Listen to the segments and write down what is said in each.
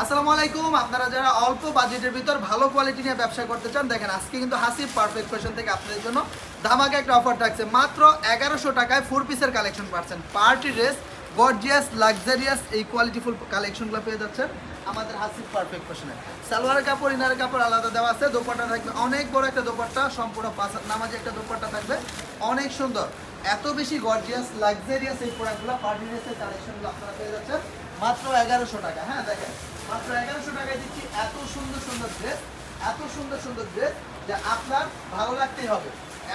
আসসালামু আলাইকুম। আপনারা যারা অল্প বাজেটের ভিতর ভালো কোয়ালিটি নিয়ে ব্যবসা করতে চান, দেখেন আজকে কিন্তু হাসিব পারফেক্ট ফ্যাশন থেকে আপনাদের জন্য ধামাকা একটা অফার থাকছে। মাত্র 1100 টাকায় 4 পিসের কালেকশন পাচ্ছেন। পার্টি ড্রেস, গর্জিয়াস, লাক্সারিয়াস এই কোয়ালিটিফুল কালেকশনগুলো পেয়ে যাচ্ছেন আমাদের হাসিব পারফেক্ট ফ্যাশনে। সালোয়ারের কাপড়, ইনারের কাপড় আলাদা দেওয়া আছে। দোপাট্টা থাকবে অনেক বড় একটা দোপাট্টা, সম্পূর্ণ নামাজি একটা দোপাট্টা থাকবে, অনেক সুন্দর। এত বেশি গর্জিয়াস লাক্সারিয়াস এই প্রোডাক্টগুলো, পার্টি ড্রেসের কালেকশনগুলো আপনারা পেয়ে যাচ্ছেন মাত্র 1100 টাকা। হ্যাঁ দেখেন, মাত্র 1100 টাকায় দিচ্ছি এত সুন্দর সুন্দর ড্রেস, এত সুন্দর সুন্দর ড্রেস যে আপনার ভালো লাগতেই হবে।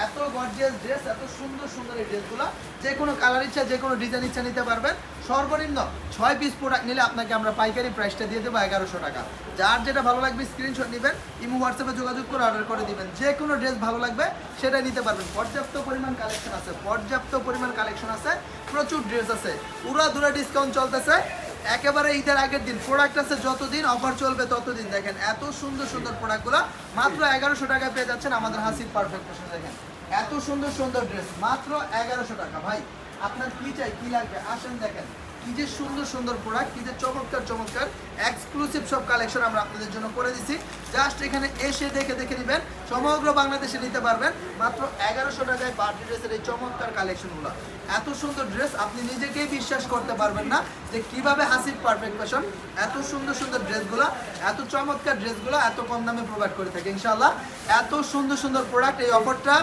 এত গর্জিয়াস ড্রেস, এত সুন্দর সুন্দর এই ড্রেসগুলো যে কোনো কালার ইচ্ছা, যে কোনো ডিজাইন ইচ্ছা নিতে পারবেন। সর্বনিম্ন 6 পিস প্রোডাক্ট নিলে আপনাকে আমরা পাইকারি প্রাইসটা দিয়ে দেবো 1100 টাকা। যার যেটা ভালো লাগবে স্ক্রিনশট নেবেন, ইমো হোয়াটসঅ্যাপে যোগাযোগ করে অর্ডার করে দিবেন। যে কোনো ড্রেস ভালো লাগবে সেটা নিতে পারবেন। পর্যাপ্ত পরিমাণ কালেকশন আছে, পর্যাপ্ত পরিমাণ কালেকশন আছে, প্রচুর ড্রেস আছে, উড়াধুরা ডিসকাউন্ট চলতেছে। একেবারে ঈদের আগের দিন প্রোডাক্ট আছে, যতদিন অফার চলবে ততদিন। দেখেন এত সুন্দর সুন্দর প্রোডাক্টগুলো মাত্র 1100 টাকায় পেয়ে যাচ্ছেন আমাদের হাসিব পারফেক্ট ফ্যাশন। দেখেন এত সুন্দর সুন্দর ড্রেস মাত্র 1100 টাকা। ভাই আপনার কি চাই, কি লাগবে, আসেন দেখেন কি যে সুন্দর সুন্দর প্রোডাক্ট, কি যে চমৎকার চমৎকার এক্সক্লুসিভ সব কালেকশন আমরা আপনাদের জন্য করে দিছি। জাস্ট এখানে এসে দেখে দেখে নেবেন, সমগ্র বাংলাদেশে নিতে পারবেন মাত্র 1100 টাকায় পার্টি ড্রেসের এই চমৎকার কালেকশনগুলো। এত সুন্দর ড্রেস আপনি নিজেকেই বিশ্বাস করতে পারবেন না যে কিভাবে হাসিব পারফেক্ট ফ্যাশন এত সুন্দর সুন্দর ড্রেসগুলো, এত চমৎকার ড্রেসগুলো এত কম দামে প্রোভাইড করে থাকে। ইনশাআল্লাহ এত সুন্দর সুন্দর প্রোডাক্ট, এই অফারটা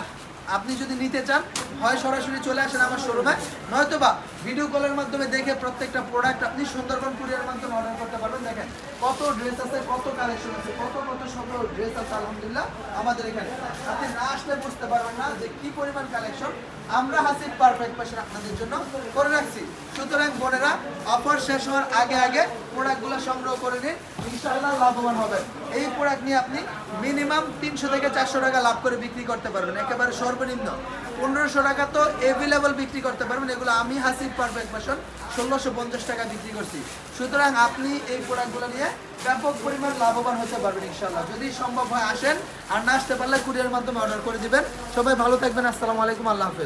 আপনি যদি নিতে চান হয় সরাসরি চলে আসেন আমার শোরুমে, নয়তোবা ভিডিও কলের মাধ্যমে দেখে প্রত্যেকটা প্রোডাক্ট আপনি সুন্দরবন কুরিয়ার মাধ্যমে অর্ডার করতে পারবেন। দেখেন কত ড্রেস আছে, কত কালেকশন আছে, কত কত সুন্দর ড্রেস আছে আলহামদুলিল্লাহ আমাদের এখানে। আপনি না আসলে বুঝতে পারবেন না যে কি পরিমাণ কালেকশন আমরা হাসিব পারফেক্ট ফ্যাশন আপনাদের জন্য করে রাখছি। সুতরাং বোনেরা, অফার শেষ হওয়ার আগে আগে প্রোডাক্টগুলো সংগ্রহ করে নিন, ইনশাআল্লাহ লাভবান হবেন। এই প্রোডাক্ট নিয়ে আপনি মিনিমাম 300 থেকে 400 টাকা লাভ করে বিক্রি করতে পারবেন। একেবারে সর্বনিম্ন 1500 টাকা তো এভেলেবল বিক্রি করতে পারবেন। এগুলো আমি হাসিব পারফেক্ট ফ্যাশন 1650 টাকা বিক্রি করছি। সুতরাং আপনি এই প্রোডাক্টগুলো নিয়ে ব্যাপক পরিমাণ লাভবান হতে পারবেন ইনশাআল্লাহ। যদি সম্ভব হয় আসেন, আর না আসতে পারলে কুরিয়ার মাধ্যমে অর্ডার করে দিবেন। সবাই ভালো থাকবেন। আসসালামু আলাইকুম, আল্লাহ হাফেজ।